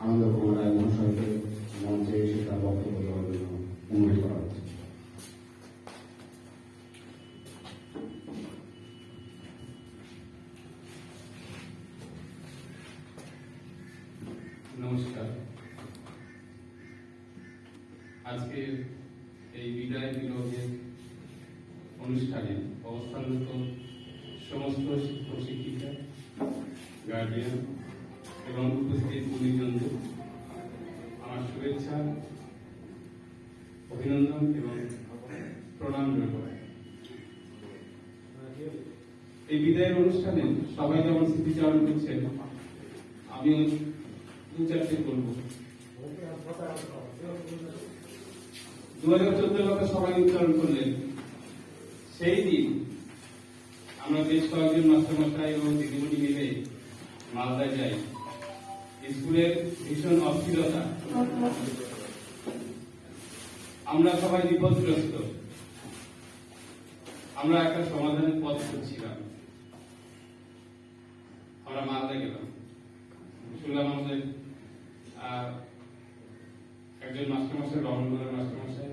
আনন্দ কুমার রায় মহাশয়কে মঞ্চে এসে তার বক্তব্য দেওয়ার জন্য অনুরোধ করা হচ্ছে। নমস্কার। আজকের এই বিদায় বিনোদের অনুষ্ঠানে অবস্থানরত সমস্ত শিক্ষক শিক্ষিকা, গার্ডিয়ান এবং উপস্থিত গুণীজনদের আমার শুভেচ্ছা, অভিনন্দন এবং প্রণাম রইল। এই বিদায়ের অনুষ্ঠানে সবাই যেমন স্মৃতিচারণ করছেন, আমিও দু চারটে করবো। 2014 কথা সবাই উচ্চারণ করলেন। সেই দিন আমরা বেশ কয়েকজন মাস্টারমশাই এবং দিদিমণি মিলে মালদায় যাই। স্কুলের ভীষণ অস্থিরতা, আমরা সবাই বিপদগ্রস্ত। আমরা একটা সমাধানের পথ খুঁজছিলাম। আমরা মালদায় গেলাম, শুনলাম আমাদের একজন মাস্টারমশাই, রমনগরের মাস্টারমশাই,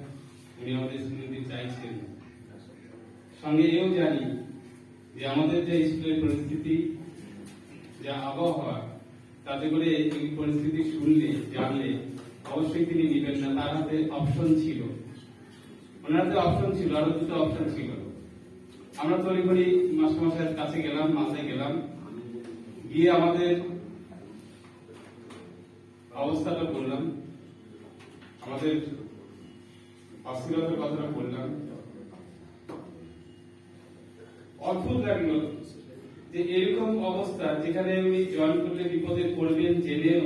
উনি আমাদের স্কুলে চাইছেন। সঙ্গে এও জানি যে আমাদের যে স্কুলের পরিস্থিতি, যা আবহাওয়া, তাতে করে এই পরিস্থিতি শুনলে, জানলে অবশ্যই তিনি নিবেন না। তার হাতে অপশন ছিল, ওনার হাতে অপশন ছিল, আরো দুটো অপশন ছিল। আমরা তড়িঘড়ি মাস্টারমশাইয়ের কাছে গেলাম, মাথায় গেলাম, গিয়ে আমাদের অবস্থাটা বললাম, আমাদের অস্থিরতার কথাটা বললাম। অদ্ভুত লাগলো যে এরকম অবস্থা, যেখানে উনি জয়েন করলে বিপদে পড়বেন জেনেও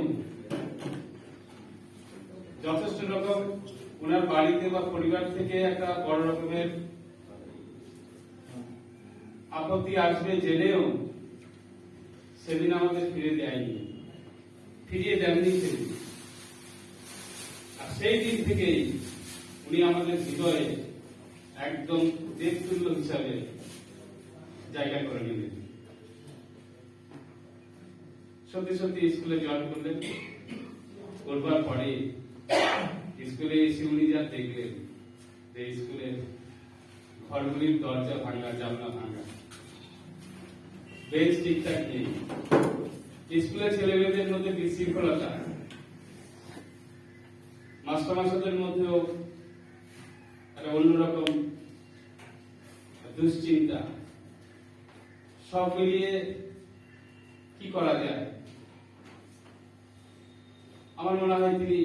যথেষ্ট রকম ওনার বাড়িতে বা পরিবার থেকে একটা বড় রকমের আপত্তি আসবে জেনেও সেদিন আমাদের ফিরিয়ে দেননি সেদিন। আর সেই দিন থেকেই উনি আমাদের হৃদয়ে একদম দেবতুল্য হিসাবে জায়গা করে নিলেন। সত্যি সত্যি স্কুলে জয়েন করলেন। করবার পরে স্কুলে এসে উনি যা দেখলেন যে স্কুলের ঘরগুলির দরজা ভাঙা, জানলা ভাঙা, বেঞ্চ ঠিকঠাক নেই, স্কুলের ছেলেমেয়েদের মধ্যে বিশৃঙ্খলতা, মাস্টারমশাইদের মধ্যেও একটা অন্যরকম দুশ্চিন্তা, সব মিলিয়ে কি করা যায়? আমার মনে হয় তিনি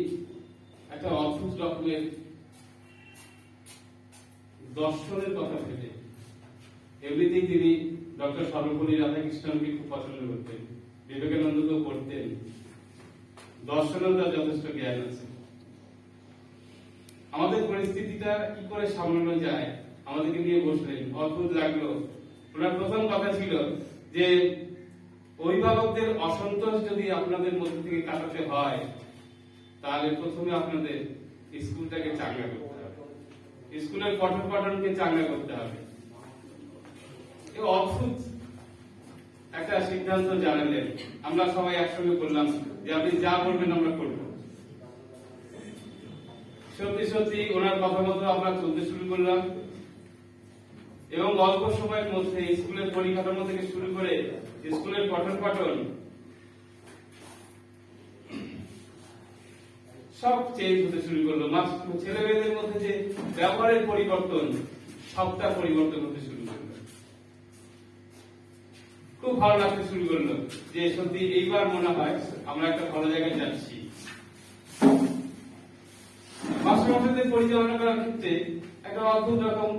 একটা অদ্ভুত রকমের দর্শনের কথা ভেবে, এমনিতেই তিনি ডক্টর সর্বপল্লী রাধাকৃষ্ণনকে খুব পছন্দ করতেন, বিবেকানন্দকেও করতেন, দর্শনেও তার যথেষ্ট জ্ঞান আছে। আমাদের পরিস্থিতিটা কি করে সামলানো যায় আমাদেরকে নিয়ে বসলেন। অদ্ভুত লাগলো। ওনার প্রথম কথা ছিল যে অভিভাবকদের অসন্তোষ যদি আপনাদের মধ্যে থেকে কাটাতে হয়, তাহলে প্রথমে আপনাদের স্কুলটাকে চাঙ্গা করতে হবে, স্কুলের পঠন পাঠনকে চাঙ্গা করতে হবে। অদ্ভুত একটা সিদ্ধান্ত জানালেন। আমরা সবাই একসঙ্গে বললাম যে আপনি যা বলবেন আমরা করব। সত্যি সত্যি ওনার কথা মতো আমরা চলতে শুরু করলাম এবং অল্প সময়ের মধ্যে স্কুলের পরিকাঠামো থেকে শুরু করে স্কুলের পঠন পাঠন সব চেঞ্জ হতে শুরু করলো। ছেলে মেয়েদের মধ্যে যে ব্যবহারের পরিবর্তন, সবটা পরিবর্তন হতে শুরু করলো। খুব ভালো লাগতে শুরু করলো যে সত্যি এইবার মনে হয় আমরা একটা ভালো জায়গায় যাচ্ছি। মাস্টারমশাইদের পরিচালনা করার ক্ষেত্রে একটা অদ্ভুত রকম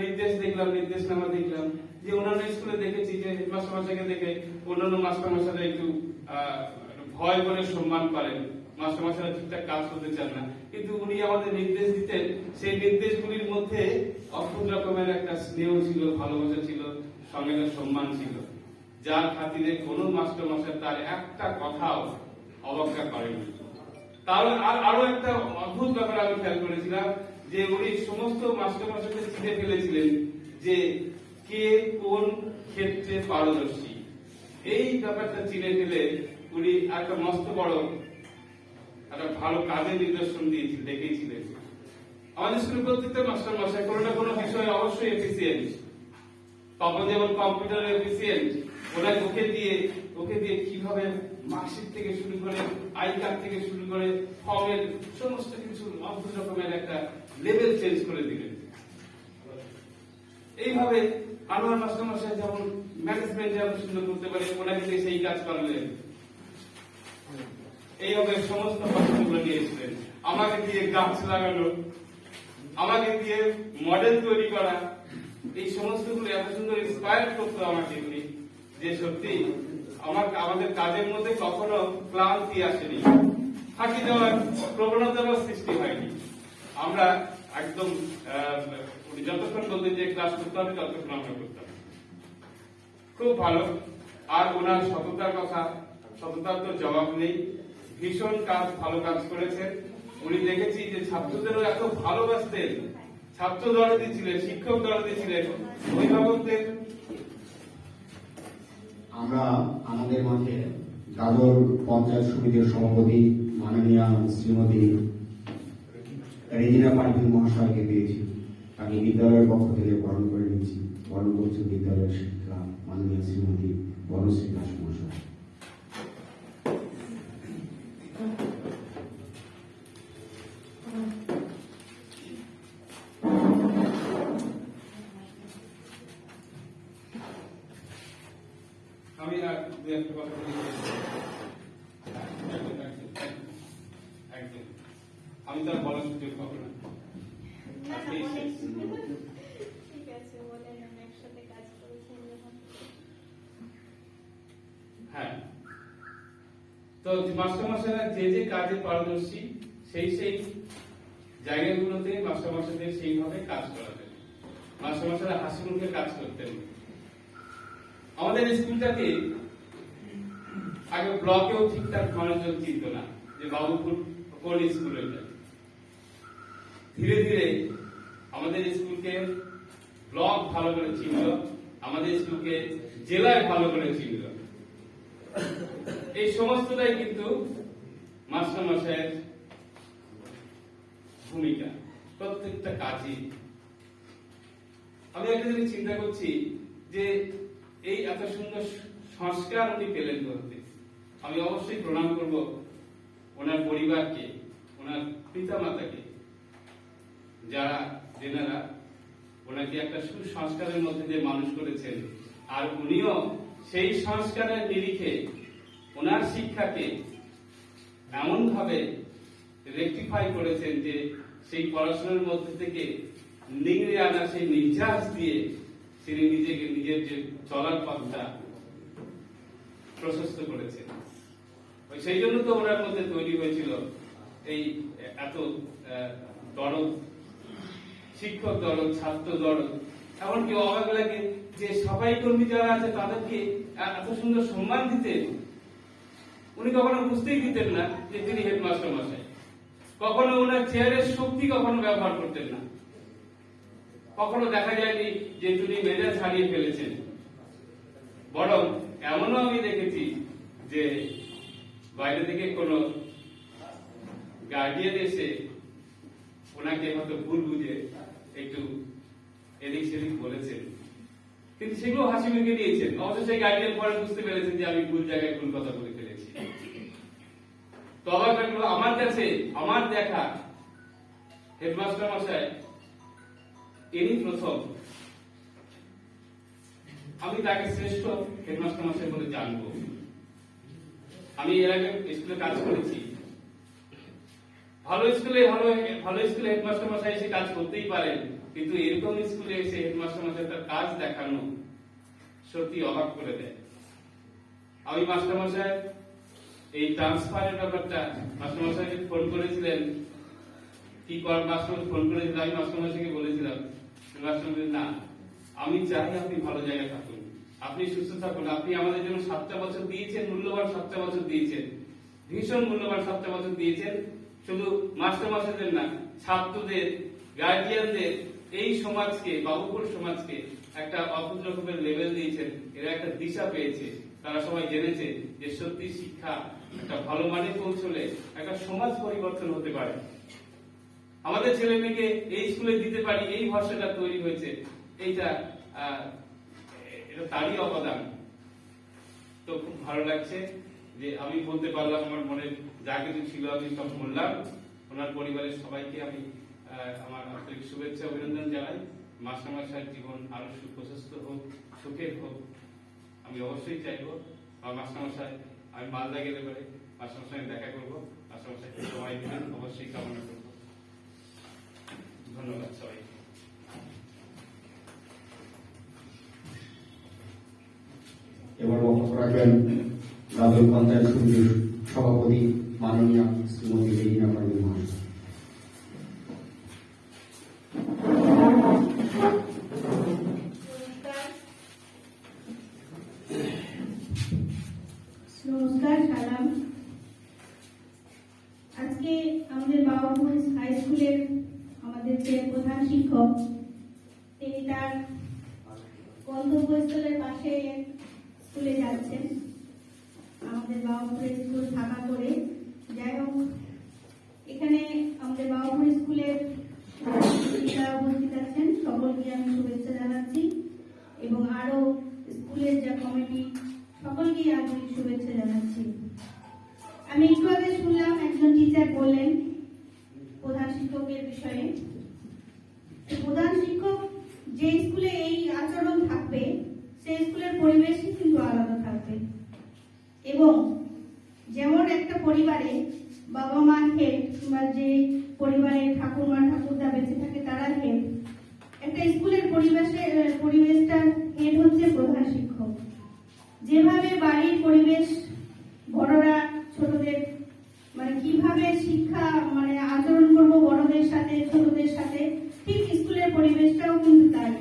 নির্দেশনামা দেখলাম যে অন্যান্য স্কুলে দেখেছি যে মাস্টারমশাইকে দেখে অন্যান্য মাস্টারমশাইরা একটু ভয় করে সম্মান করেন, মাস্টারমশাইরা ঠিকঠাক কাজ করতে চান না, কিন্তু উনি আমাদের নির্দেশ দিতেন। সেই নির্দেশগুলির মধ্যে অদ্ভুত রকমের একটা স্নেহ ছিল, ভালোবাসা ছিল, সঙ্গে সম্মান ছিল, যার খাতিরে কোনো মাস্টারমশাই তার একটা কথাও অবজ্ঞা করেনি। তাহলে আরো একটা অদ্ভুত ব্যাপার আমি খেয়াল করেছিলাম যে উনি সমস্ত মাস্টারমশাইদের চিনে ফেলেছিলেন যে কে কোন ক্ষেত্রে পারদর্শী। এই ব্যাপারটা চিনে ফেলে উনি একটা মস্ত বড় একটা ভালো কাজের নিদর্শন দিয়েছিলেন, দেখিয়েছিলেন। আমাদের স্কুল প্রত্যেকটা মাস্টার মশাই কোনো না কোনো বিষয়ে অবশ্যই এফিসিয়েন্ট। তখন যেমন কম্পিউটারে এফিসিয়েন্ট, ওকে দিয়ে কিভাবে মার্কশিট থেকে শুরু করে আই কার্ড থেকে শুরু করে ফর্মের সমস্ত কিছু অদ্ভুত রকমের একটা লেভেল চেঞ্জ করে দিলেন। এইভাবে আনোয়ার মাস্টার মশাই যেমন ম্যানেজমেন্টে এত সুন্দর করতে পারে, ওনাকে দিয়ে সেই কাজ করলেন। এইভাবে সমস্ত পছন্দগুলো নিয়েছিলেন। আমাকে দিয়ে গাছ লাগানো, আমাকে দিয়ে মডেল তৈরি করা, এই সমস্তগুলো এত সুন্দর ইন্সপায়ার করতো আমাকে উনি, যে সত্যি আমাদের কাজের মধ্যে কখনো ক্লান্তি আসেনি, ফাঁকি দেওয়ার প্রবণতারও সৃষ্টি হয়নি। আমরা একদম যতক্ষণ বলতে যে ক্লাস করতে হবে ততক্ষণ আমরা করতাম। খুব ভালো। আর ওনার সততার তো জবাব নেই। ভীষণ ভালো কাজ করেছেন উনি। দেখেছি যে ছাত্রদেরও এত ভালোবাসতেন, ছাত্র দরদি ছিলেন, শিক্ষক দরদি ছিলেন, অভিভাবকদের। আমরা আমাদের মাঝে গাজল পঞ্চায়েত সমিতির সভাপতি মাননীয়া শ্রীমতী রেজিনা পারভিন মহাশয়কে পেয়েছি। তাকে বিদ্যালয়ের পক্ষ থেকে বরণ করে নিচ্ছি। বরণ করছে বিদ্যালয়ের শিক্ষা মাননীয়া শ্রীমতী বনশ্রী দাস মহাশয়। আমি আর দু একটা কথা বলি। একদম আমি তো আর বলার সুযোগ পাবো না। হ্যাঁ, তো মাস্টারমশাইরা যে কাজে পারদর্শী সেই জায়গাগুলোতে মাস্টারমশাইদের সেইভাবে কাজ করাতেন। মাস্টারমশাইরা হাসি মুখে কাজ করতেন। আমাদের স্কুলটাকে আগে ব্লকেও ঠিকঠাক মানুষজন চিনত না যে বাবুপুর কোন স্কুল এটা। ধীরে ধীরে আমাদের স্কুলকে ব্লক ভালো করে চিনল, আমাদের স্কুলকে জেলায় ভালো করে চিনল। এই সমস্তটাই কিন্তু মাস্টারমশাইয়ের ভূমিকা প্রত্যেকটা কাজে। আমি একটা জিনিস চিন্তা করছি যে এই এত সুন্দর সংস্কার উনি পেলেন করতে। আমি অবশ্যই প্রণাম করব ওনার পরিবারকে, ওনার পিতা মাতাকে, যেনারা ওনাকে একটা সুসংস্কারের মধ্যে দিয়ে মানুষ করেছেন। আর উনিও সেই সংস্কারের নিরিখে ওনার শিক্ষাকে এমন ভাবে রেকটিফাই করেছেন যে সেই পড়াশোনার মধ্যে থেকে নিংড়ে আনা সেই নির্যাস দিয়ে তিনি নিজের যে চলার পথটা প্রশস্ত করেছেন। সেই জন্য তো ওনার মধ্যে তৈরি হয়েছিল এই এত দরদ, শিক্ষক দরদ, ছাত্র দরদ। এমনকি অবাক লাগে যে সবাই কর্মী যারা আছে তাদেরকে এত সুন্দর সম্মান দিতেন। উনি কখনো বুঝতেই দিতেন না যে তিনি হেডমাস্টার মশাই। কখনো ওনার চেয়ারের শক্তি কখনো ব্যবহার করতেন না। কখনো দেখা যায়নি যে তিনি মেজাজ হারিয়ে ফেলেছেন। বরং এমনও আমি দেখেছি যে বাইরে থেকে কোনো গার্ডিয়ান এসে ওনাকে হয়তো ভুল বুঝে একটু এদিক সেদিক বলেছেন, কিন্তু সেগুলো হাসি মুখে নিয়েছেন। অবশ্য সেই গার্ডিয়ান পরে বুঝতে পেরেছেন যে আমি ভুল জায়গায় ভুল কথা বলে ফেলেছি। তো অবাক লাগলো আমার কাছে, আমার দেখা হেডমাস্টার মশাই ইনি প্রথম। আমি তাকে শ্রেষ্ঠ হেডমাস্টার মশাই বলে জানবো। আমি এর আগে স্কুলে কাজ করেছি। ভালো স্কুলে হেডমাস্টার মশাই এসে কাজ করতেই পারেন, কিন্তু এরকম স্কুলে এসে হেডমাস্টার মশাই তার কাজ দেখানো সত্যি অবাক করে দেয়। আমি মাস্টার মশাই এই ট্রান্সফারের ব্যাপারটা মাস্টার মশাইকে ফোন করেছিলেন, কি কর মাস্টার ফোন করেছিলেন, আমি মাস্টার মশাইকে বলেছিলাম না, আমি চাই আপনি ভালো জায়গায় থাকুন, আপনি সুস্থ থাকুন। আপনি আমাদের জন্য 7টা বছর দিয়েছেন, মূল্যবান 7টা বছর দিয়েছেন, ভীষণ মূল্যবান 7টা বছর দিয়েছেন। শুধু মাস্টার মশাইদের না, ছাত্রদের, গার্ডিয়ানদের, এই সমাজকে, বাবুপুর সমাজকে একটা অদ্ভুত রকমের লেভেল দিয়েছেন। এরা একটা দিশা পেয়েছে। তারা সবাই জেনেছে যে সত্যি শিক্ষা একটা ভালো মানে পৌঁছলে একটা সমাজ পরিবর্তন হতে পারে। আমাদের ছেলে মেয়েকে এই স্কুলে দিতে পারি, এই ভরসাটা তৈরি হয়েছে, এটা তারই অবদান। তো খুব ভালো লাগছে যে আমি বলতে পারলাম আমার মনে যা কিছু ছিল আমি সব বললাম। ওনার পরিবারের সবাইকে আমি আমার আন্তরিক শুভেচ্ছা অভিনন্দন জানাই। মাস্টারমশাইয়ের জীবন আরো সুপ্রশস্ত হোক, সুখের হোক, আমি অবশ্যই চাইবো। আমার মাস্টারমশাই, আমি মালদা গেলে পরে মাস্টারমশাই দেখা করবো, মাস্টারমশাইকে সবাই দিবেন অবশ্যই কামনা করবো। ধন্যবাদ সবাই। এবার বক্তব্য রাখবেন গাজল পঞ্চায়েত সমিতির সভাপতি মাননীয়া শ্রীমতী রেজিনা পারভীন মহাশয়। নমস্কার, সালাম। আজকে আমাদের বাবাপুর হাই স্কুলের আমাদের যে প্রধান শিক্ষক, তিনি তার গন্তব্যস্থলের পাশে স্কুলে যাচ্ছেন আমাদের বাবাপুর স্কুল থাকা করে। যাই হোক, এখানে আমাদের বাবাপুর স্কুলের যারা উপস্থিত আছেন সকলকে আমি শুভেচ্ছা জানাচ্ছি এবং আরো স্কুলের যা কমিটি সকলকেই আন্তরিক শুভেচ্ছা জানাচ্ছি। আমি একটু আগে শুনলাম একজন টিচার বললেন প্রধান শিক্ষকের বিষয়ে। প্রধান শিক্ষক যে স্কুলে এই আচরণ থাকবে সেই স্কুলের পরিবেশই কিন্তু আলাদা থাকবে। এবং যেমন একটা পরিবারে বাবা মা হেড কিংবা যে পরিবারে ঠাকুরমা ঠাকুরদা বেঁচে থাকে তারা হেড, একটা স্কুলের পরিবেশটার হেড হচ্ছে প্রধান শিক্ষক। যেভাবে বাড়ির পরিবেশ বড়রা ছোটদের কিভাবে শিক্ষা আচরণ করব বড়দের সাথে ছোটদের সাথে, ঠিক স্কুলের পরিবেশটাও কিন্তু তাই।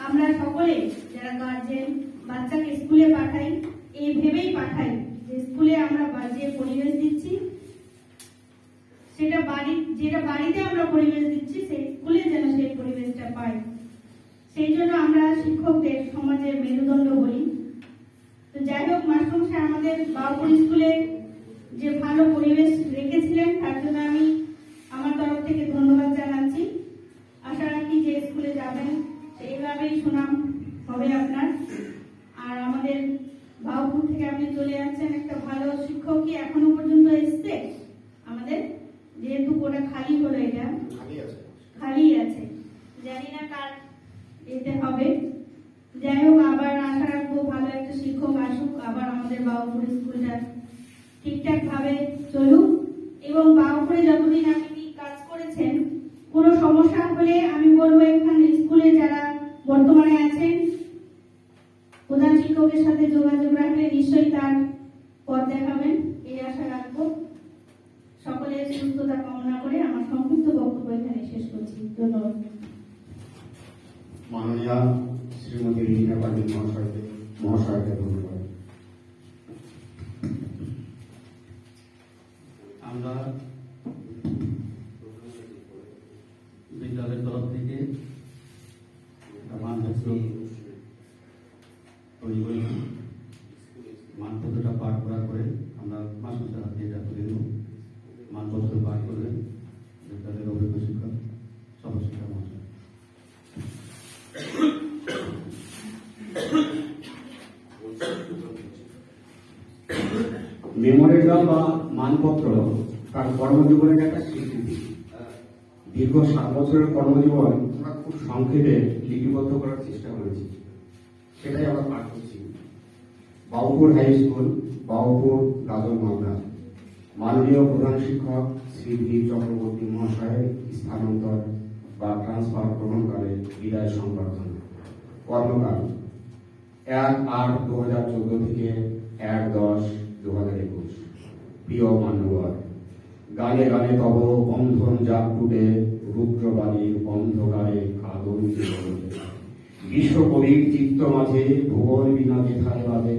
আমরা সকলে যারা গার্জেন বাচ্চাকে স্কুলে পাঠাই এই ভেবেই পাঠাই যে স্কুলে আমরা যে পরিবেশ দিচ্ছি যেটা বাড়িতে আমরা পরিবেশ দিচ্ছি সেই স্কুলে যেন সেই পরিবেশটা পাই। সেই জন্য আমরা শিক্ষকদের সমাজের মেরুদণ্ড বলি। তো যাই হোক, মাস্টারমশাই আমাদের বাবাপুর স্কুলে যে ভালো পরিবেশ রেখেছিলেন তার জন্য আমি আমার তরফ থেকে ধন্যবাদ জানাচ্ছি। আশা রাখি যে স্কুলে যাবেন এইভাবেই সুনাম হবে আপনার। আর আমাদের বাবাপুর থেকে আপনি চলে যাচ্ছেন একটা ভালো শিক্ষক কি এখনো পর্যন্ত এসছে আমাদের, যেহেতু ওটা খালি হলো, এটা খালি আছে, জানি না কার এতে হবে। যাই হোক, আবার আশা রাখবো ভালো একটা শিক্ষক আসুক, আবার আমাদের বাবাপুর স্কুলটা ঠিকঠাক ভাবে চলুক। এবং বাবাপুরে যতদিন আপনি কাজ করেছেন কোনো সমস্যা হলে আমি বলবো এখানে স্কুলে যারা বর্তমানে আছেন প্রধান শিক্ষকের সাথে যোগাযোগ রাখলে নিশ্চয়ই তার পথ দেখাবেন, এই আশা রাখবো। সকলের সুস্থতা কামনা করে আমার সংক্ষিপ্ত বক্তব্য এখানে শেষ করছি। ধন্যবাদ। মাননীয়া শ্রীমতী রেজিনা পারভীন মহাশয়কে ধন্যবাদ। আমরা বিদ্যালয়ের তরফ থেকে মানপত্র তৈরি করি। মানপত্রটা পাঠ করার পরে আমরা মাস্টারদের হাতে এটা তুলে দেব। মানপত্র পাঠ করবেন বিদ্যালয়ের অভিজ্ঞ শিক্ষক সর্বশিক্ষা মহাশয়। মেমোরিয়াল বা মানপত্র তার কর্মজীবনের একটা স্বীকৃতি। দীর্ঘ 7 বছরের কর্মজীবন আমরা খুব সংক্ষেপে লিপিবদ্ধ করার চেষ্টা করেছি, সেটাই আমরা পাঠ করছি। বাবুপুর হাই স্কুল, বাবুপুর গাজল মালদা। মাননীয় প্রধান শিক্ষক শ্রী ভি চক্রবর্তী মহাশয়ের স্থানান্তর বা ট্রান্সফার গ্রহণকালে বিদায় সংবর্ধনা। কর্মকাল 1/8/2014 থেকে 1/10/2021। প্রিয় মান্যবর, গানে গানে তব বন্ধন জাগটুটে রুদ্রবাণীর অন্ধকারে কাদর বিশ্বকবির চিত্ত মাঝে ভুবন বিনা যেথায় বাজে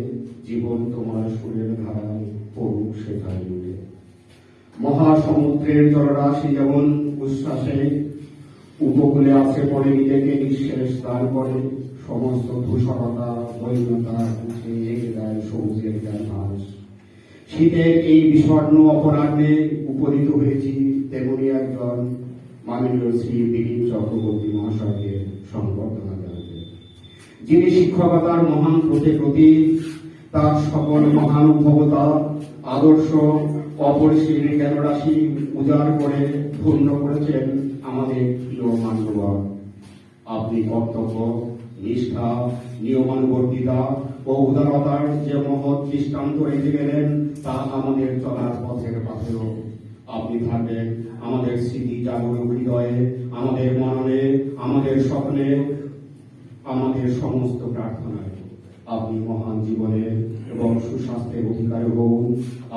জীবন তোমার সুরের ধারায় পড়ুক সেথায় উঠে। মহাসমুদ্রের জলরাশি যেমন উচ্ছ্বাসে উপকূলে আছে পড়ে নিজেকে নিঃশেষ দান করে, সমস্ত ধূসরতা বৈনতা মুছে এগিয়ে দেয় সবুজের ক্যানভাস। শীতের এই বিষণ্ণ অপরাহ্নে উপনীত হয়েছি তেমনি একজন মাননীয় শ্রী দিলীপ চক্রবর্তী মহাশয়কে সংবর্ধনা জানাতে, যিনি শিক্ষকতার মহান প্রতি তার সকল মহানুভবতা আদর্শ অপরিসীম জ্ঞানরাশি উজাড় করে পূর্ণ করেছেন আমাদের প্রিয় মান্যবর। আপনি কর্তব্য, নিষ্ঠা, নিয়মানুবর্তিতা ও উদারতার যে মহৎ দৃষ্টান্ত রেখে গেলেন তা আমাদের চলার পথের পাথেও। আপনি থাকবেন আমাদের স্মৃতি জাগরণ হৃদয়ে, আমাদের মননে, আমাদের স্বপ্নে, আমাদের সমস্ত প্রার্থনায়। আপনি মহান জীবনের এবং সুস্বাস্থ্যের অধিকারী হন।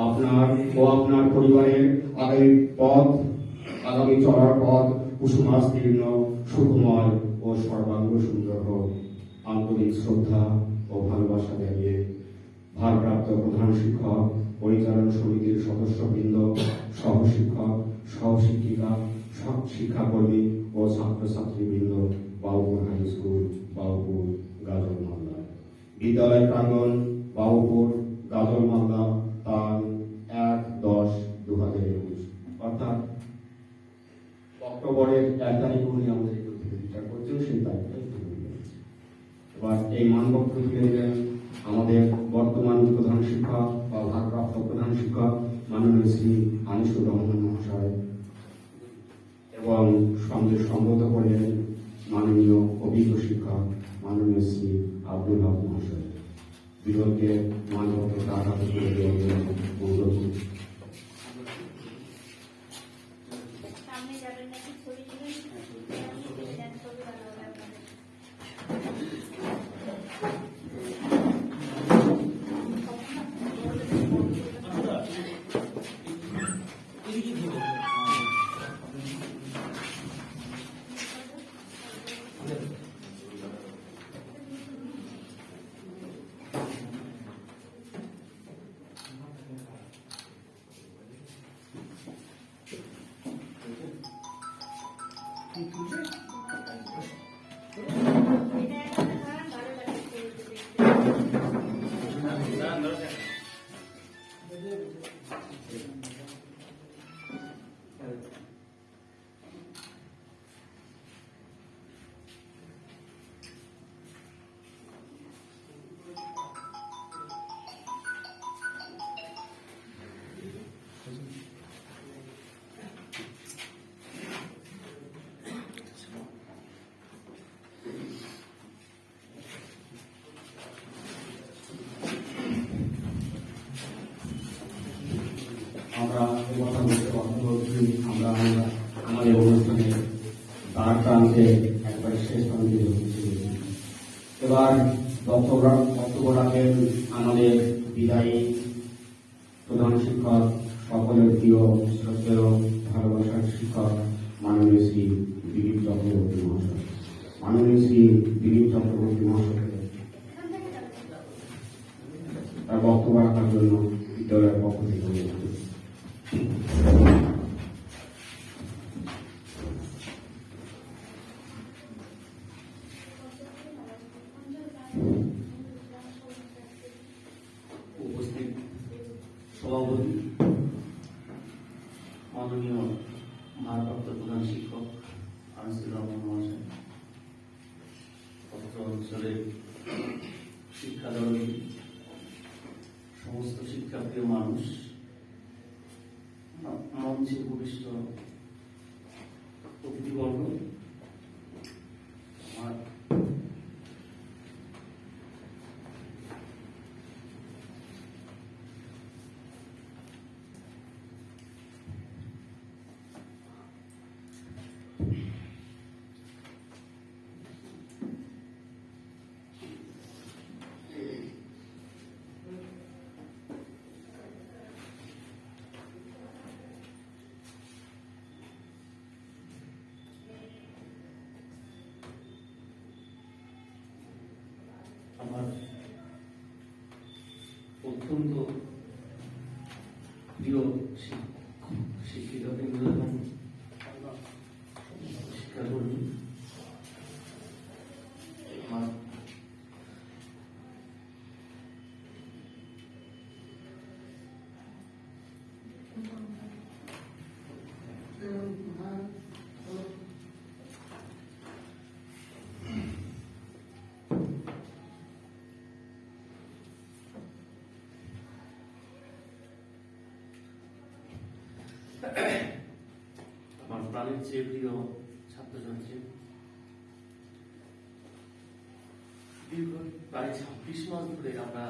আপনার ও আপনার পরিবারের আগামী চলার পথ কুসুমাস্তীর্ণ, সুখময় ও সর্বাঙ্গ সুন্দর হোক। আন্তরিক শ্রদ্ধা ও ভালোবাসা জানিয়ে ভারপ্রাপ্ত প্রধান শিক্ষক, পরিচালন সমিতির সদস্যবৃন্দ, সহশিক্ষক, সহশিক্ষিকা, শিক্ষাকর্মী ও ছাত্রছাত্রীবৃন্দ, বাউপুর হাই স্কুল, বাউপুর, গাজল মালদা। বিদ্যালয় প্রাঙ্গণ, বাউপুর, গাজল মালদা, তারিখ 1-10-2021, অর্থাৎ অক্টোবরের 1 তারিখ উনি আমাদের এই প্রতিযোগিতা করছেন, সেই তারিখে। এবার এই মানপত্র তুলে দিলেন আমাদের বর্তমান প্রধান শিক্ষক বা ভারপ্রাপ্ত প্রধান শিক্ষক মাননীয় শ্রী আনিসুর রহমান মহাশয়, এবং সঙ্গে সম্বোধন করলেন মাননীয় অভিজ্ঞ শিক্ষক মাননীয় শ্রী আব্দুল হক মহাশয়। বিরোধকে মানপত্র তার হাতে তুলে দেওয়ার জন্য অনুরোধ করছি। সামনে যাবেন নাকি ছবি নেবেন? ছবি ভালো হবে আপনাদের। এটা একটা ধরেন, ভালো লাগছে দেখতে। আমরা এই কথা বলতে বাধ্য হচ্ছি, আমরা আমাদের অনুষ্ঠানে তার প্রান্তে একবারে শেষ প্রান্তে হচ্ছে। এবার বক্তব্য রাখেন আমাদের বিদায়ী প্রধান শিক্ষক, সকলের প্রিয় শ্রদ্ধেয় ভালোবাসার শিক্ষক মাননীয় শ্রী দিলীপ চক্রবর্তী মহাশয়। মাননীয় শ্রী দিলীপ চক্রবর্তী মহাশয়কে তার বক্তব্য রাখার জন্য বিদ্যালয়ের পক্ষ থেকে অনুরোধ করছি। উপস্থিত সভাপতি, মাননীয় ভারপ্রাপ্ত প্রধান শিক্ষক আনিসুর রহমান মহাশয়, অত্র অঞ্চলের শিক্ষাদরদী সমস্ত শিক্ষাপ্রিয় মানুষ, মঞ্চে উপবিষ্ট অতিথিবর্গ, আমার আমার অত্যন্ত প্রিয় শিক্ষিকা কেন্দ্র এবং শিক্ষাকর্মী, আমার আমার প্রাণের চেয়ে প্রিয় ছাত্রছাত্রী, দীর্ঘ প্রায় 26 মাস ধরে আমরা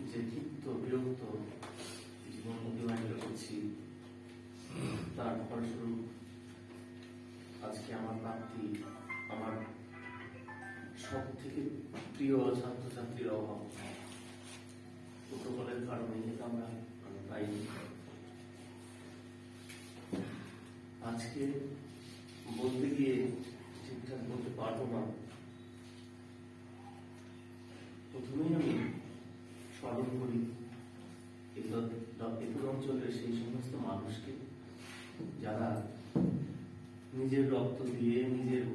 যে ক্ষিপ্ত বিরক্ত জীবন অতিবাহিত করছি, তার ফলস্বরূপ আজকে আমার প্রাপ্তি, আমার সব থেকে প্রিয় ছাত্রছাত্রীর অভাব, প্রোটোকলের কারণে এটা আমরা পাইনি। আজকে বলতে গিয়ে ঠিকঠাক বলতে পারবো না। প্রথমেই আমি স্মরণ করি এপুর অঞ্চলের সেই সমস্ত মানুষকে যারা নিজের রক্ত দিয়ে, নিজের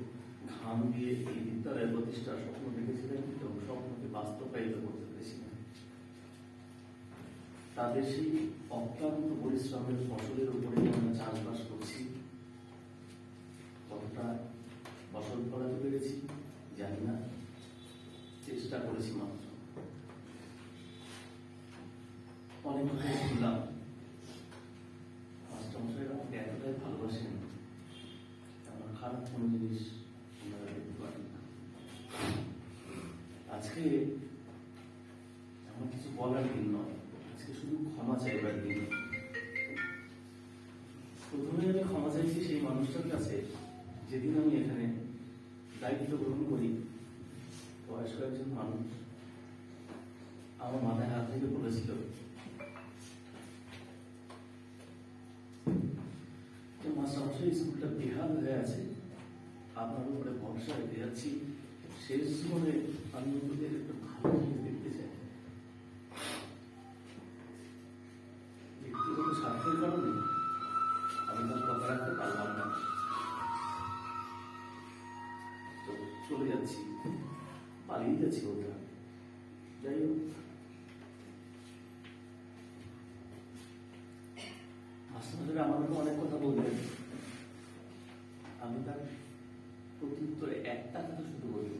ঘাম দিয়ে এই বিদ্যালয় প্রতিষ্ঠার স্বপ্ন দেখেছিলেন এবং স্বপ্নকে বাস্তবায়িত করতে পেরেছিলেন। তাদের সেই অক্লান্ত পরিশ্রমের ফসলের উপরে আমরা চাষবাস করছি। কতটা ফসল ফলাতে পেরেছি জানি না, চেষ্টা করেছি মাত্র। অনেক কথা শুনলাম, মাস্টারমশাইরা আমাকে এতটাই ভালোবাসেন, আমার খারাপ কোনো জিনিস ওনারা দেখতে পারেন না। আজকে আমার কিছু বলার দিন নয়, আজকে শুধু ক্ষমা চাইবার দিন। প্রথমে আমি ক্ষমা চাইছি সেই মানুষটার কাছে, যেদিন আমি এখানে দায়িত্ব গ্রহণ করি, বয়স্ক একজন মানুষ আমার মাথায় হাত থেকে বলেছিল যে মাস্টারমশাই, স্কুলটা বেহাল হয়ে আছে, আপনার উপরে ভরসা রেখে যাচ্ছি, শেষ জীবনে আমি ওদের একটু ভালো জিনিস দেখতে চাই। ব্যক্তিগত স্বার্থের কারণে আমি তার কথা রাখতে পারলাম না, তো চলে যাচ্ছি, পালিয়ে যাচ্ছি ওটা। যাই হোক, মাস্টারমশাইরা আমাদেরকে অনেক কথা বলবেন, আমি তার প্রত্যুত্তরে একটা কথা শুধু বলব।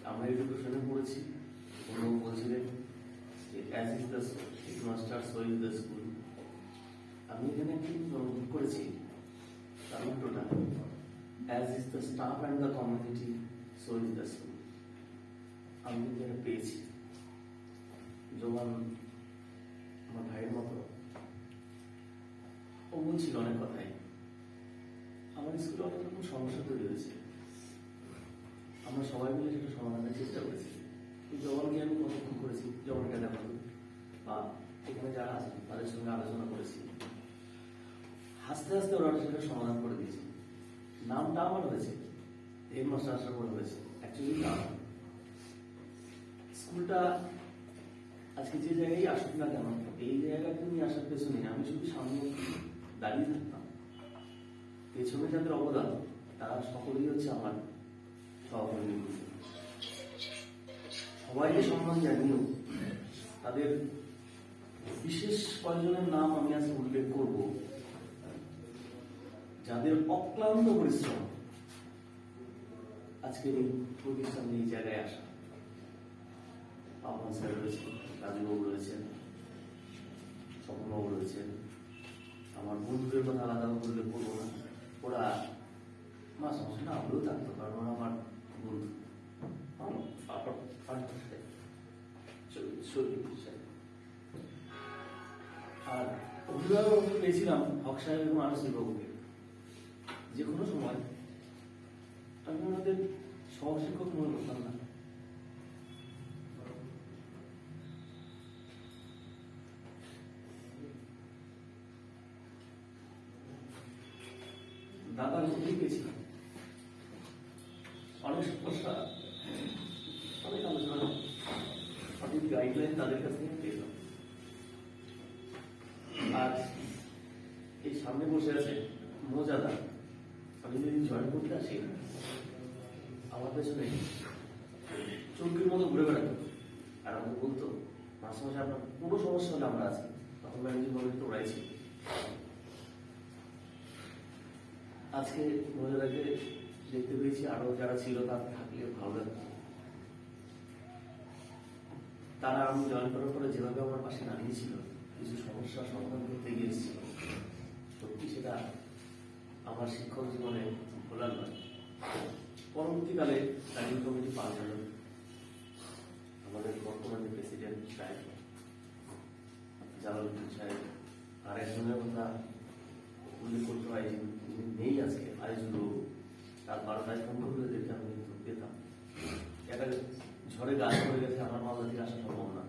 আমরা এডুকেশনে পড়েছি, ওনাও বলছিলেন যে as is the headmaster so is the school. আমি এখানে একটি অনুভব করেছি তার উল্টোটা, as is the staff and the community so is the school. আমি কিন্তু এটা পেয়েছি। যখন আমার ভাইয়ের মতো ও বলছিল অনেক কথাই, আমার স্কুলে অনেক রকম সমস্যা তৈরি হয়েছে, আমরা সবাই মিলে সেটা সমাধানের চেষ্টা করেছি। জবানকে আমি কতক্ষণ করেছি, জবানকে দেখা বা এখানে যারা আছেন তাদের সঙ্গে আলোচনা করেছি, হাসতে হাসতে ওরা সেটা সমাধান করে দিয়েছে। নামটা আমার হয়েছে, হেডমাস্টার আসার পরে হয়েছে, অ্যাকচুয়ালি নাম। স্কুলটা আজকে যে জায়গায় আসুক না কেন, এই জায়গাটা নিয়ে আসার পেছনে আমি শুধু সামনে দাঁড়িয়ে থাকতাম। পেছনে যাদের অবদান তারা সকলেই হচ্ছে আমার সহকর্মী। সবাইকে সম্মান জানিয়েও তাদের বিশেষ কয়েকজনের নাম আমি আজকে উল্লেখ করব, যাদের অক্লান্ত পরিশ্রম আজকে এই প্রতিষ্ঠানে এই জায়গায় আসা। পাপন স্যার রয়েছেন, রাজুবাবু রয়েছেন, স্বপ্নবাবু রয়েছেন। আমার বন্ধুদের কথা আলাদা উল্লেখ করবো না, ওরা মাস্টারমশাই না আমরাও থাকতো, কারণ ওরা আমার বন্ধু। আর অভিভাবক পেয়েছিলাম হক সাহেব এবং আরসি বাবুকে। যে কোনো সময় আমি ওনাদের সহশিক্ষক মনে করতাম না। দাদার মধ্যেই পেয়েছিলাম অনেক সমস্যা, অনেক আলোচনা, অনেক গাইডলাইন তাদের কাছ থেকে পেলাম। আজ এই সামনে বসে আছে মজাদা, আমি যদি জয়েন করতে আসি আমার পেছনে চৌকির মতো ঘুরে বেড়াতো, আর আমাকে বলতো মাঝে মাঝে আপনার কোনো সমস্যা হলে আমরা আছি। তখন ম্যানেজিং একটু ওরাইছি। আজকে মজাদাকে দেখতে পেয়েছি, আরো যারা ছিল তার থাকলে ভালো লাগতো। তারা আমি জয়েন করার পরে যেভাবে আমার পাশে দাঁড়িয়েছিল, কিছু সমস্যার সমাধান করতে গিয়ে আমার শিক্ষক জীবনে ভোলার নয়। পরবর্তীকালে স্টাডি কমিটি পাল্টাল, আমাদের বর্তমানে প্রেসিডেন্ট সাহেব জালালউদ্দিন সাহেব, আর একজনের কথা উল্লেখ করতে হয় যিনি নেই আজকে, আইজুল, তার 12টায় ফোন করে দেখে আমি কিন্তু পেতাম। একটা ঝড়ে গাছ পড়ে গেছে, আমার মালদা থেকে আসা সম্ভব না,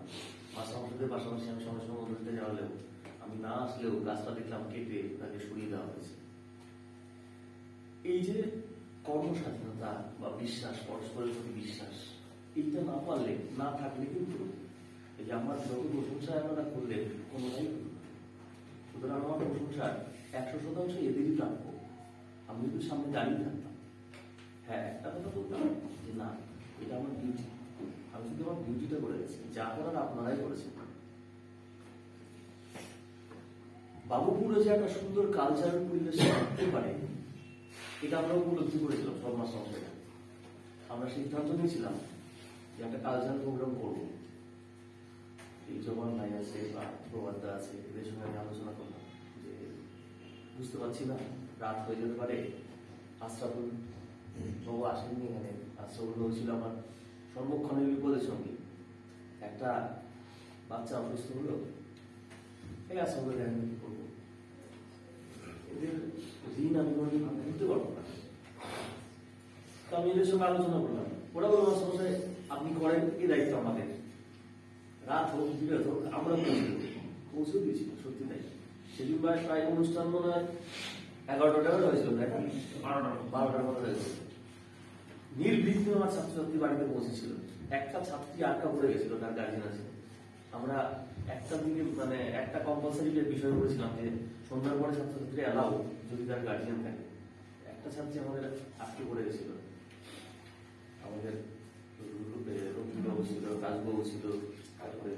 মাস্টারমশাইদের পাশাপাশি আমি সঙ্গে সঙ্গে বলতে যাওয়ালেও আমি না আসলেও গাছটা দেখলাম কেটে তাকে সরিয়ে দেওয়া হয়েছে। এই যে কর্মস্বাধীনতা বা বিশ্বাস, পরস্পরের প্রতি বিশ্বাস, এইটা না পারলে, না থাকলে কিন্তু এই যে আমার যত প্রশংসা আপনারা করলেন কোনোটাই হলো না। সুতরাং আমার প্রশংসা 100% এদেরই প্রাপ্য। আমি যদি সামনে দাঁড়িয়ে থাকতাম, হ্যাঁ একটা কথা বলতাম যে না, এটা আমার ডিউটি, আমি শুধু আমার ডিউটিটা করে গেছি, যা করার আপনারাই করেছেন। বাবুপুরে যে একটা সুন্দর কালচারাল পরিবেশ থাকতে পারে, এটা আমরা উপলব্ধি করেছিলাম সব মাস্টারমশাইরা। আমরা সিদ্ধান্ত নিয়েছিলাম যে একটা কালচারাল প্রোগ্রাম করবো। এই জবান ভাই আছে বা প্রবাদা আছে, এদের সঙ্গে আমি আলোচনা করলাম যে বুঝতে পারছি না, রাত হয়ে যেতে পারে, আশরাফুল বাবু আসেননি এখানে। আশরাফুল বাবু ছিল আমার সর্বক্ষণের বিপদের সঙ্গে। একটা বাচ্চা অসুস্থ হলো, এই আশরাফুল আমি কি করবো, এদের ঋণ আমি কোনোদিন দিতে পারবো না। তো আমি এদের সঙ্গে আলোচনা করলাম, ওরা বলল মাস্টারমশাই আপনি করেন, এই দায়িত্ব আমাদের, রাত হোক বিরাত হোক আমরা পৌঁছে দিয়েছি। সত্যি তাই, সেদিন প্রায় অনুষ্ঠান মনে হয় 11টার হয়েছিল, তাই না? 12টার মতো হয়েছিল। নির্বিঘ্নে আমার ছাত্রছাত্রী বাড়িতে পৌঁছেছিল। একটা ছাত্রী আটকা পড়ে গেছিল, তার গার্জেন আছে। আমরা একটা দিকে মানে একটা কম্পালসারি বিষয় করেছিলাম যে সন্ধ্যার পরে ছাত্রছাত্রী অ্যালাউ যদি তার গার্জিয়ান থাকে। একটা ছাত্রী আমাদের আটকে পড়ে গেছিল, আমাদের রবীন্দ্রবাবু ছিল, রাজবাবু ছিল, তারপরে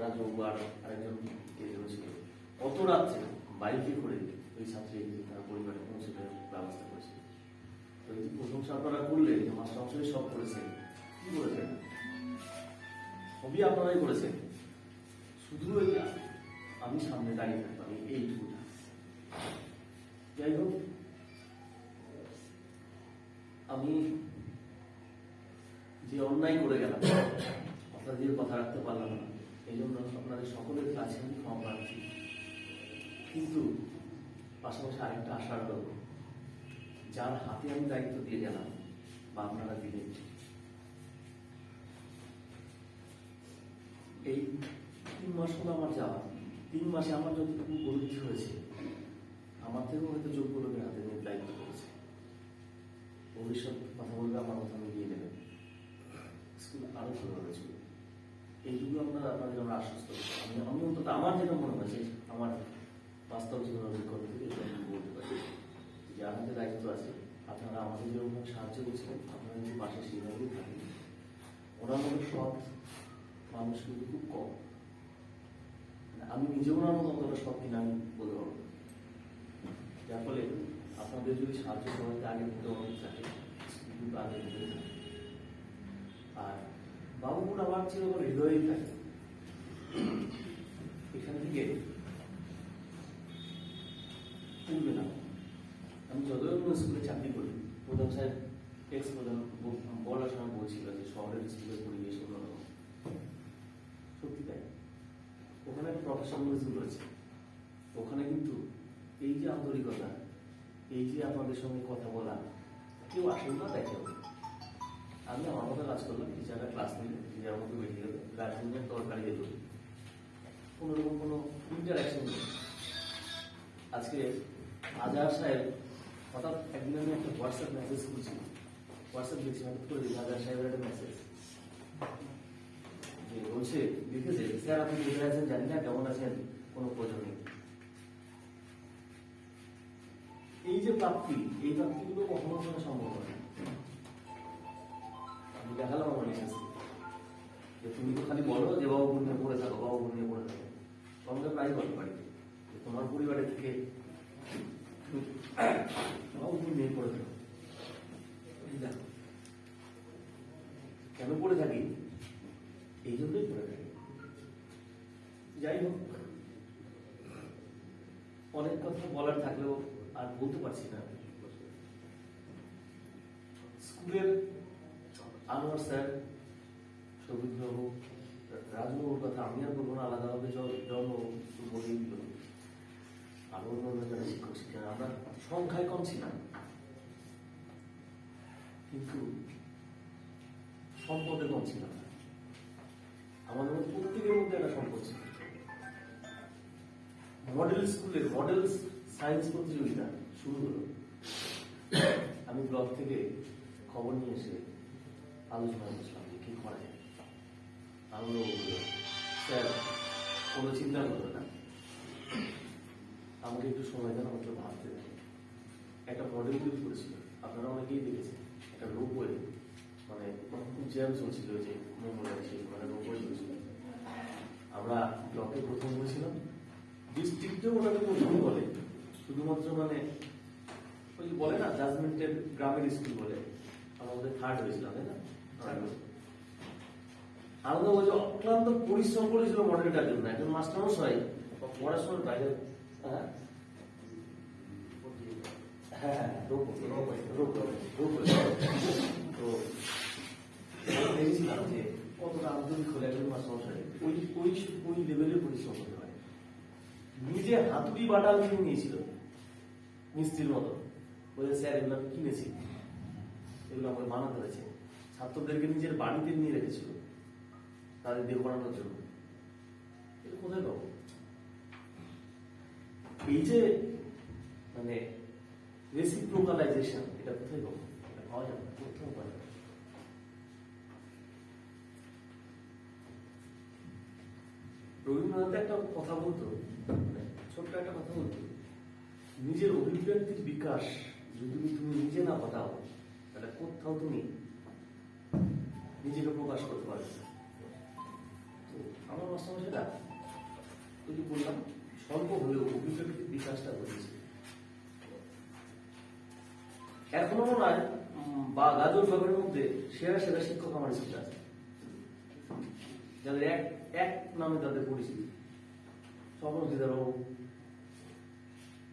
রাজবাবু আর আরেকজন ছিল। অত রাত্রে বাইকে করে ওই ছাত্রী তার পরিবারে পৌঁছে দেওয়ার ব্যবস্থা করেছিল। তো এই যে প্রশংসা আপনারা করলে যে মাস্টারমশাই সব করেছেন, কি করেছেন? সবই আপনারাই করেছেন, শুধু আমি সামনে দাঁড়িয়ে থাকতাম এইটুকুটা। যাই হোক, আমি যে অন্যায় করে গেলাম, আপনাদের কথা রাখতে পারলাম না, এই জন্য আপনাদের সকলের কাছে আমি ক্ষমা প্রার্থী। কিন্তু পাশাপাশি আরেকটা আশার হল, যার হাতে আমি দায়িত্ব দিয়ে গেলাম বা আপনারা দিলেন, এই 3 মাস হলো আমার যাওয়া, 3 মাসে আমার যতটুকু উপলব্ধি হয়েছে, আমার থেকেও হয়তো যোগ্য লোকের হাতে নিয়ে দায়িত্ব করেছে। ভবিষ্যৎ কথা বলবে, আমার কথা মিলিয়ে নেবেন, স্কুল আরো ভালোভাবে চলবে, এইটুকু আপনাদের আমরা আশ্বস্ত। আমি অন্তত আমার যেটা মনে হয়েছে, আমার বাস্তব জীবন অভিজ্ঞতা থেকে আমি বলতে পারি যে আমাদের দায়িত্ব আছে। আপনারা আমাদের যেরকম সাহায্য করছিলেন, আপনারা যদি পাশে সেইভাবেই থাকেন। ওনার মতো সৎ মানুষ কিন্তু খুব কম, আমি নিজে ওনার মতো অতটা সৎ কিনা আমি বলতে পারবো। যার ফলে আপনাদের যদি সাহায্য সবাইকে আগে থেকে অনেক থাকে, কিন্তু আগে থেকে থাকে। আর বাবুপুর আমার চিরকাল হৃদয়েই থাকে। এখান থেকে তুলবে না। আমি যতগুলো স্কুলে চাকরি করি, প্রধান সাহেব এক্স প্রধান বলার সময় বলছিল যে শহরের স্কুলের পরিবেশ অন্যরকম। সত্যি তাই, ওখানে একটা প্রফেশনালিজম রয়েছে। ওখানে কিন্তু এই যে আন্তরিকতা, এই যে আপনাদের সঙ্গে কথা বলা, কেউ আসল না দেখেও। আমি আমার মতো কাজ করলাম, টিচাররা ক্লাস নিলে, টিচার মতো বেরিয়ে গেল, গার্জেনের দরকারি এলো, কোনোরকম কোনো ইন্টারাকশন নেই। আজকে আজহার সাহেব হঠাৎ একদিন আমি একটা হোয়াটসঅ্যাপ মেসেজ করছি, হোয়াটসঅ্যাপ দেখছি, হঠাৎ করে দেখি আজহার সাহেবের একটা মেসেজ যে বলছে, লিখেছে, স্যার আপনি কোথায় আছেন জানি না, কেমন আছেন, কোনো প্রয়োজন নেই। এই যে প্রাপ্তি, এই প্রাপ্তিগুলো কখনো কোনো সম্ভব হয় না। আমি দেখালাম আমার মেসেজকে যে তুমি তো খালি বলো যে বাবু নিয়ে পড়ে থাকো, বাবু নিয়ে পড়ে থাকো। তোমাকে প্রায় বলো বাড়িতে যে তোমার পরিবারের থেকে বাবু নিয়ে পড়ে থাকো। দেখো কেন পড়ে থাকি, এই জন্যই পড়ে থাকি। যাই হোক, অনেক কথা বলার থাকলেও আর বলতে পারছি না। স্কুলের আনোয়ার স্যার, সবুজ বাবু, রাজবাবুর কথা আমি আর বলবো না, আলাদাভাবে জন্ম বলেই দিল। আরো অন্য যারা শিক্ষক শিক্ষারা আমরা সংখ্যায় কম ছিলাম, কিন্তু সম্পদে কম ছিলাম না। আমাদের মধ্যে প্রত্যেকের মধ্যে একটা সম্পদ ছিল। মডেল স্কুলের মডেল সায়েন্স প্রতিযোগিতা শুরু হলো। আমি ব্লক থেকে খবর নিয়ে এসে আলোচনা করছিলাম যে কি করা যায়। আনন্দ স্যার কোনো চিন্তা করবে না, আমাকে একটু সময় দেন, আমাকে ভাবতে দেন। একটা মডেল তৈরি করেছিল, আপনারা অনেকেই দেখেছেন। একটা রোপওয়ে, মানে খুব জ্যাম চলছিল যে মেমোরিয়াল, সেই মানে রোপওয়ে চলছিল। আমরা ব্লকে প্রথম হয়েছিলাম, ডিস্ট্রিক্টেও ওটাকে প্রথম বলে, শুধুমাত্র মানে ওই বলে না জাজমেন্টের গ্রামের স্কুল বলে, আমাদের থার্ড হয়েছিলাম, তাই না? আলাদা বলছে অক্লান্ত পরিশ্রম করেছিল মডেলটার জন্য। একজন মাস্টারমশাই পড়াশোনার বাইরে, দেখেছিলাম যে কতটা আন্তরিক হলে একজন মাস্টারমশাই ওই লেভেলে পরিশ্রম করতে পারে। নিজে হাতুড়ি বাটাল কিনে নিয়েছিল মিস্ত্রির মতো, বলে স্যার এগুলো আমি কিনেছি, এগুলো আমাকে বানাতে হয়েছে। ছাত্রদেরকে নিজের বাড়িতে নিয়ে রেখেছিল তাদের দিয়ে পড়ানোর জন্য। এটা কোথায় পাবো? এই যে মানে রেসিপ্রোকালাইজেশন, এটা কোথায় পাবো? এটা পাওয়া যাবে না, কোথাও পাওয়া যাবে। রবীন্দ্রনাথ একটা কথা বলতো, মানে ছোট্ট একটা কথা বলতো, নিজের অভিব্যক্তির বিকাশ যদি তুমি নিজে না ঘটাও, তাহলে কোথাও তুমি নিজেকে প্রকাশ করতে পারবে না। তো আমার মাস্টারমশাইটা ওই যে বললাম, স্বল্প হলেও অভিব্যক্তির বিকাশটা ঘটেছে। এখনো মনে হয় বা গাজর বাগের মধ্যে সেরা সেরা শিক্ষক আমার স্কুলে আছে, যাদের এক নামে তাদের পরিচিতি। স্বপ্নজিদার বাবু,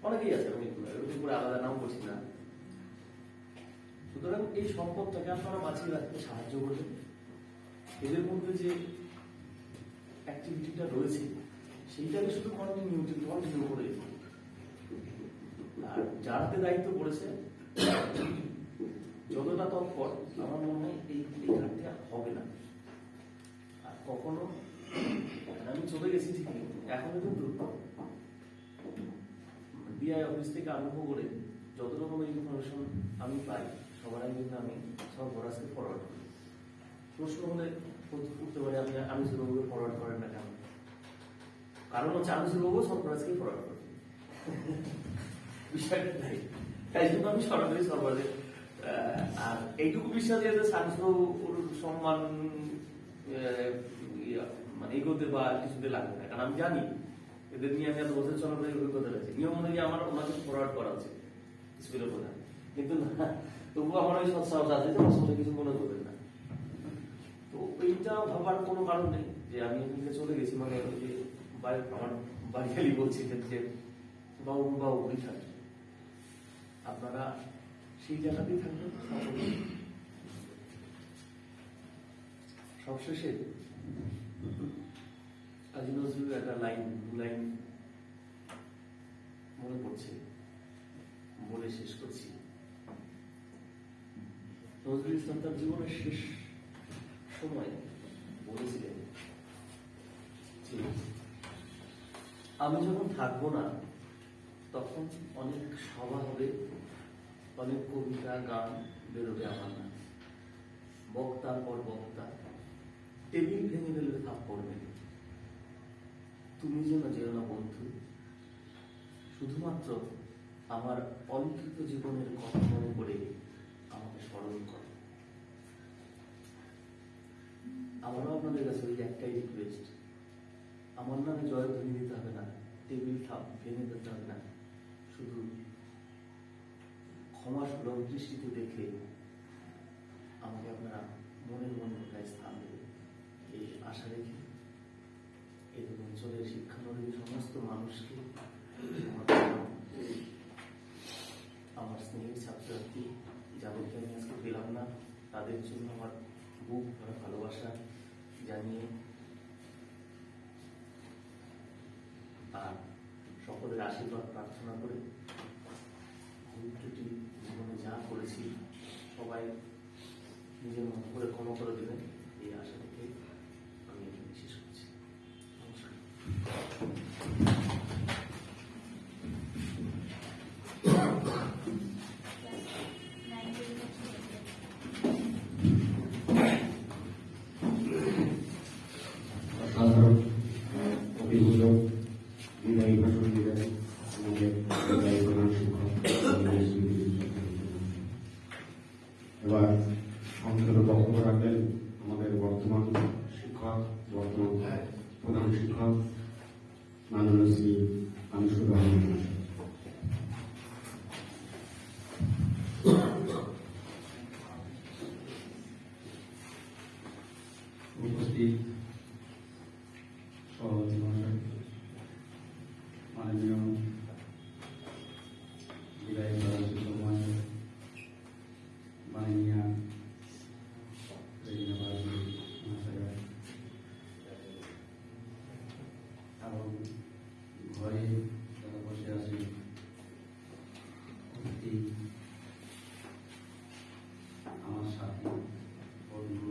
অনেকেই আছে, আমি এরকম করে আলাদা নাম করছি না। সুতরাং এই সম্পদটাকে আপনারা বাঁচিয়ে রাখতে সাহায্য করবেন। এদের মধ্যে যে অ্যাক্টিভিটিটা রয়েছে সেইটাকে শুধু কন্টিনিউ করে, আর যার হাতে দায়িত্ব পড়েছে যতটা তৎপর, আমার মনে হয় এই ঘাটতি আর হবে না। আর কখনো আমি চলে গেছি ঠিকই, এখনো কিন্তু বিআই অফিস থেকে আরম্ভ করে যত রকমের ইনফরমেশন আমি পাই, সবার আগে কিন্তু আমি সব বরাসকে ফরওয়ার্ড করি। প্রশ্ন হলে উঠতে পারে আপনি আনিসুরবাবুকে ফরওয়ার্ড করেন না কেন? কারণ হচ্ছে আনিসুরবাবু সব বরাসকে ফরওয়ার্ড করেন, বিষয়টা তাই। তাই জন্য আমি সরাসরি সরবরাহে, আর এইটুকু বিশ্বাস যে আনিসুরবাবুর সম্মান মানে এগোতে বা কিছুতে লাগবে না, কারণ আমি জানি এদের নিয়ে আমি এত বছর চলাফেরা অভিজ্ঞতা রয়েছে। নিয়ম অনুযায়ী আমার ওনাকে ফরওয়ার্ড করা উচিত স্কুলের প্রধান, কিন্তু না, তবুও আমার ওই সৎসাহস আছে যে আমার সঙ্গে কিছু মনে করবেন না। তো এইটা ভাবার কোনো কারণ নেই যে আমি এখানে চলে গেছি, মানে ওই যে আমার বাড়ি খালি বলছি যে বাবু ওই থাকবে, আপনারা সেই জায়গাতেই থাকবেন। সবশেষে কাজী নজরুলের একটা লাইন মনে পড়ছে, বলে শেষ করছি। নজরুল ইসলাম তার জীবনের শেষ সময় বলেছিলেন যে আমি যখন থাকবো না তখন অনেক সভা হবে, অনেক কবিতা গান বেরোবে আমার না, বক্তার পর বক্তা টেবিল ভেঙে ফেলবে, থাপ পড়বে। তুমি যেন যেও না বন্ধু, শুধুমাত্র আমার অলিখিত জীবনের কথা মনে করে আমাকে স্মরণ করো। আমারও আপনাদের কাছে ওই একটাই রিকোয়েস্ট, আমার নামে জয়ধ্বনি দিতে হবে না, টেবিল থাপ ভেঙে দিতে হবে না, শুধু ক্ষমা সুলভ দৃষ্টিতে দেখে আমাকে আপনারা মনের মনে স্থান দেবে, এই আশা রেখে এই অঞ্চলের শিক্ষানুরাগী সমস্ত মানুষকে তাদের জন্য আমার বুক ভরা ভালোবাসা জানিয়ে আর সকলের আশীর্বাদ প্রার্থনা করে দুটি জীবনে যা করেছি সবাই নিজের মতো করে ক্ষমা করে দেবেন এই আশা থেকে আমি এখানে শেষ করছি। নমস্কার। সাধারণ অভিযোগ বিদায়ী ভাষণ দিলেন আমাদের বিদায়ী প্রধান শিক্ষক। এবার সংক্ষেপে বক্তব্য রাখলেন আমাদের বর্তমান শিক্ষক, বর্তমান প্রধান শিক্ষক মাননীয় শ্রী আনিসুর রহমান মহাশয়। উপস্থিত সভাপতি মহাশয়, মাননীয় বিদায়ী প্রধান শিক্ষক মহাশয়, মাননীয়া রেজিনা বাড়ি মহাশয়া এবং ঘরে যারা বসে আছেন উপস্থিত আমার সাথী বন্ধু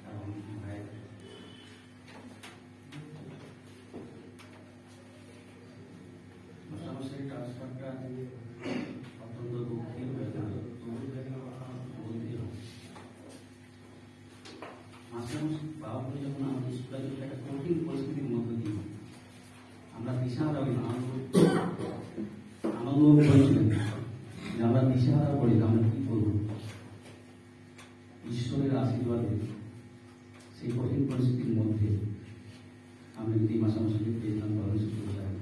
এবং ভাই, সমস্যার ট্রান্সফারটা অত্যন্ত দুঃখের ব্যাপার। মাস্টারমশাই বাবা বলে যখন আমাদের স্কুলে একটা কঠিন পরিস্থিতির মধ্য দিয়ে আমরা দিশাহারা হই, আনন্দ করেছিলেন যে আমরা দিশাহারা করি আমরা কি করবো। ঈশ্বরের আশীর্বাদে সেই কঠিন পরিস্থিতির মধ্যে আমি যদি মাসামশাইকে পেয়েছিলাম তখন স্কুল সাহেব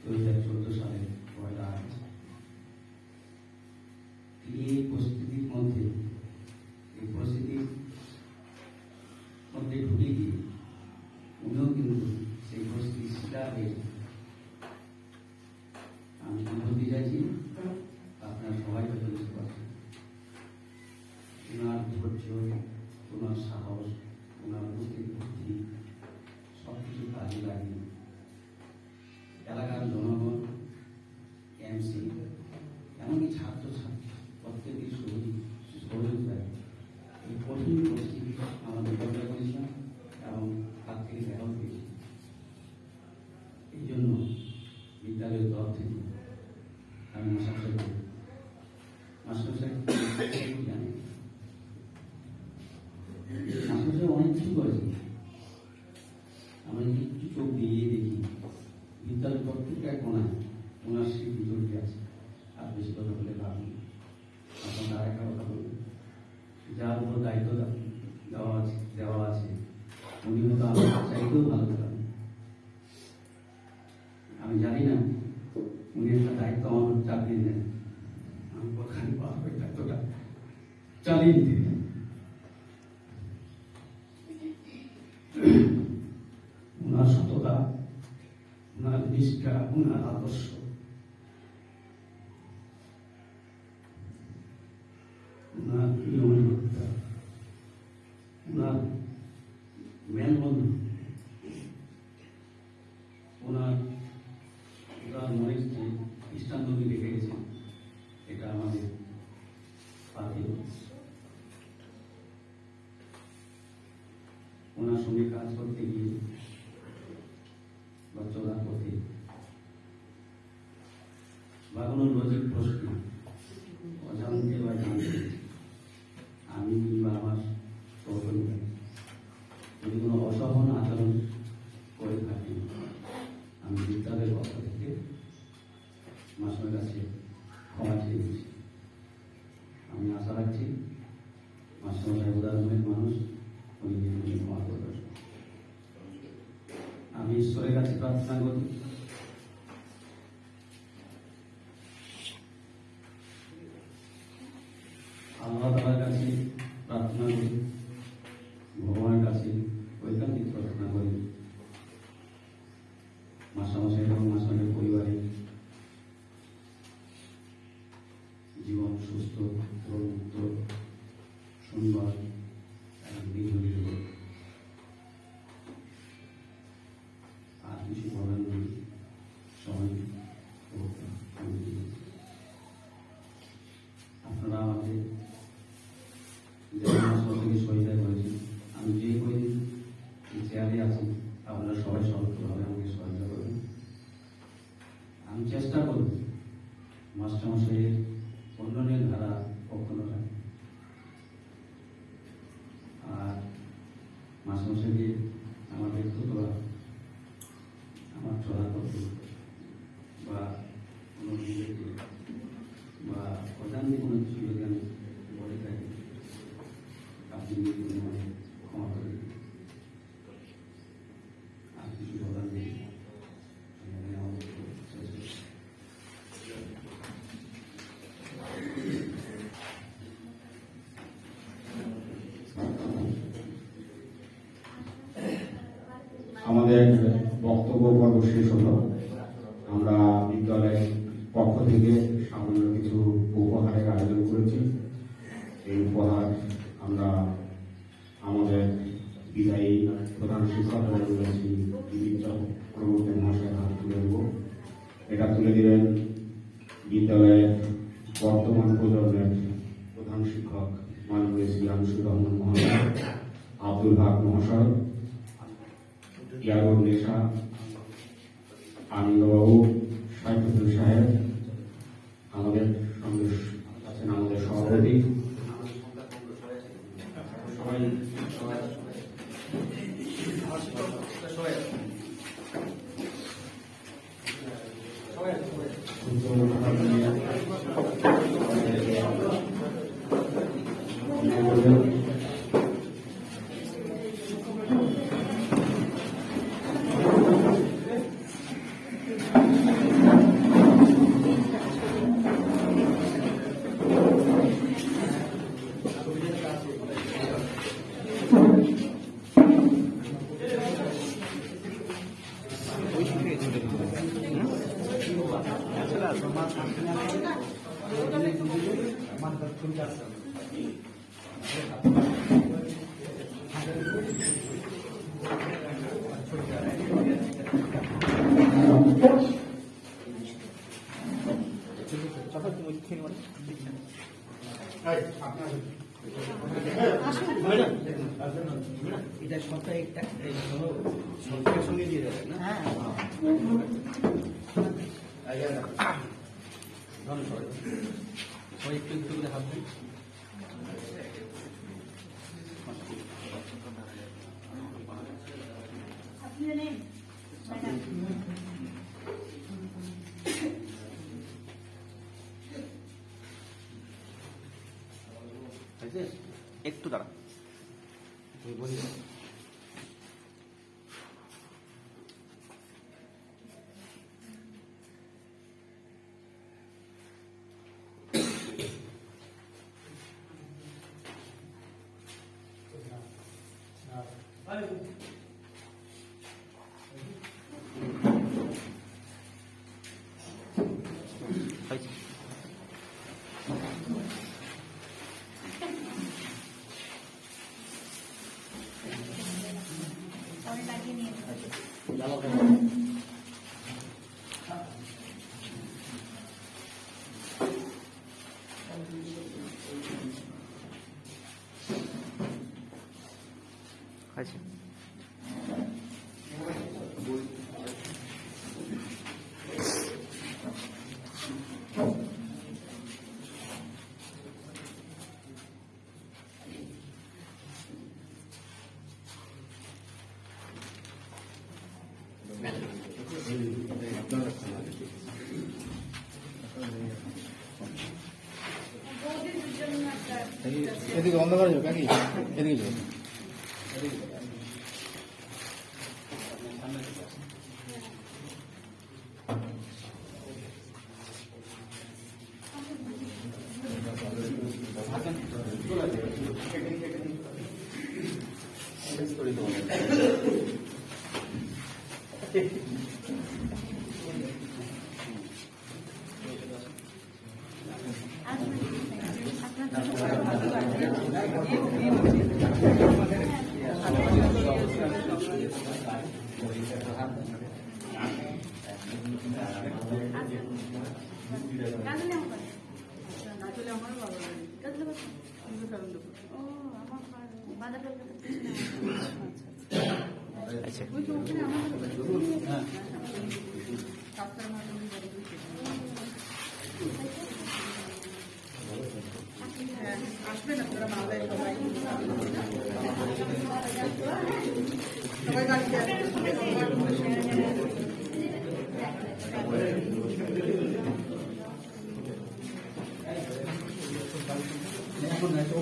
2014 সালে 1 আগস্ট। এই পরিস্থিতির মধ্যে ঢুকে গিয়ে উনিও কিন্তু সেই পরিস্থিতি শিকার হয়ে আমি কি বলতে চাইছি আপনারা সবাই হয়তো বুঝতে পারছেন। ওনার ধৈর্য, ওনার সাহস, ওনার বুদ্ধি সব কিছু কাজে লাগিয়ে এলাকার জনগণ, এমসি, এমনকি ছাত্রছাত্রী প্রত্যেকের সহযোগিতায় এই কঠিন পরিস্থিতি আমরা মোকাবিলা করেছিলাম এবং তার থেকে বেরো পেয়েছি। এই জন্য বিদ্যালয়ের তরফ থেকে আমি মাস্টারমশাই জানি মাস্টারমশাই অনেক কিছু করেছি। আমরা একটু চোখ দিয়ে দেখি বিদ্যালয়ের প্রত্যেকটা কোনায় ওনার স্মৃতি জড়িয়ে আছে। আর বেশি কথা বলে লাভ নেই। এখন আর একটা কথা বলবেন, যার উপর দায়িত্ব দেওয়া আছে উনি হয়তো আমার চাইতেও ভালো করেন। আমি জানি না উনি একটা দায়িত্ব আমার চাকরি দেন, আমি কোথায় পারবো এই দায়িত্বটা চালিয়ে দিতে। ওনার সততা, ওনার নিষ্ঠা, ওনার আদর্শ, ওনার নিয়মতা, ওনার মেলবন্ধন, ওনার মনে যে দৃষ্টান্তটি রেখে গেছেন এটা আমাদের পাঠিয়ে ওনার সঙ্গে কাজ করতে গিয়ে বা চলার পথে বা কোনো লজিক প্রশ্ন অজান্তে বা জানতে আমি কিংবা আমার সহকর্মীরা যদি কোনো অসহন আচরণ করে থাকি আমি বিদ্যালয়ের পক্ষ থেকে মাস্টারের কাছে ক্ষমা চেয়ে দিচ্ছি। আমি আশা রাখছি মাস্টারমশাই উদাহরণের মানুষ, উনি ক্ষমা করবেন। আমি ঈশ্বরের কাছে প্রার্থনা করি আল্লাহ তাআলার কাছে প্রার্থনা করি, ভগবানের কাছে ঐকান্তিক প্রার্থনা করি মাস্টারমশাই এবং মাস্টারের পরিবারে জীবন সুস্থ, মুক্ত সময় আপনারা আমাকে থেকে সহায়তা করেছেন। আমি যে কদিন চেয়ারে আছি আপনারা সবাই সর্বতভাবে আমাকে সহায়তা করবেন। আমি চেষ্টা করব মাস্টারমশাইয়ের উন্নয়নের ধারা কখনো নয়। আর মাস্টারমশাইকে আমাদের ব্যক্তিগত আমার চলা করতে বা কোনো নিজেকে বা প্রধান কোনো কিছু যদি আমি বলে থাকি আপনি মানে ক্ষমা করে দিন। আর কিছু বলার নেই। আমাদের বক্তব্য পর্ব শেষ হলো। আমরা বিদ্যালয়ের পক্ষ থেকে সামান্য কিছু উপহারের আয়োজন করেছি। এই উপহার আমরা আমাদের বিদায়ী প্রধান শিক্ষক রয়েছি বিনীত চক্রবর্তী মহাশয়ের হাতে তুলে দেব। এটা তুলে দিলেন বিদ্যালয়ের বর্তমান প্রজন্মের প্রধান শিক্ষক মাননীয় শ্রী আনিসুর রহমান মহাশয়, আব্দুল হক মহাশয়, ইয়ারুল নেশা, আনন্দবাবু, সাইফুল সাহেব, আমাদের সঙ্গে আছেন আমাদের সভাপতি, সবাই এটা সপ্তাহে একটা সপ্তাহের সঙ্গে দিয়ে দেবেন না? হ্যাঁ সবাই একটু একটু করে হাত দিন। আপনারা নেন ম্যাডাম। একটু দাঁড়া পরে লাগিয়ে নিয়ে আচ্ছা এদিকে অন্ধকার যাবে নাকি? এদিকে যাবে। আপনার গাজলে আমার বাড়ি। আসলে আমার বাবা বাড়ি গাজলে বাড়ি? কিন্তু কারণ ও আমার বাজার কলকাতা আচ্ছা ওই তো ওখানে আমাদের বাড়ি হ্যাঁ ডাক্তার মাধ্যমে বড় হয়েছে হ্যাঁ আসবেন আপনারা মালদায় সবাই সবাই বাড়িতে এখন একটা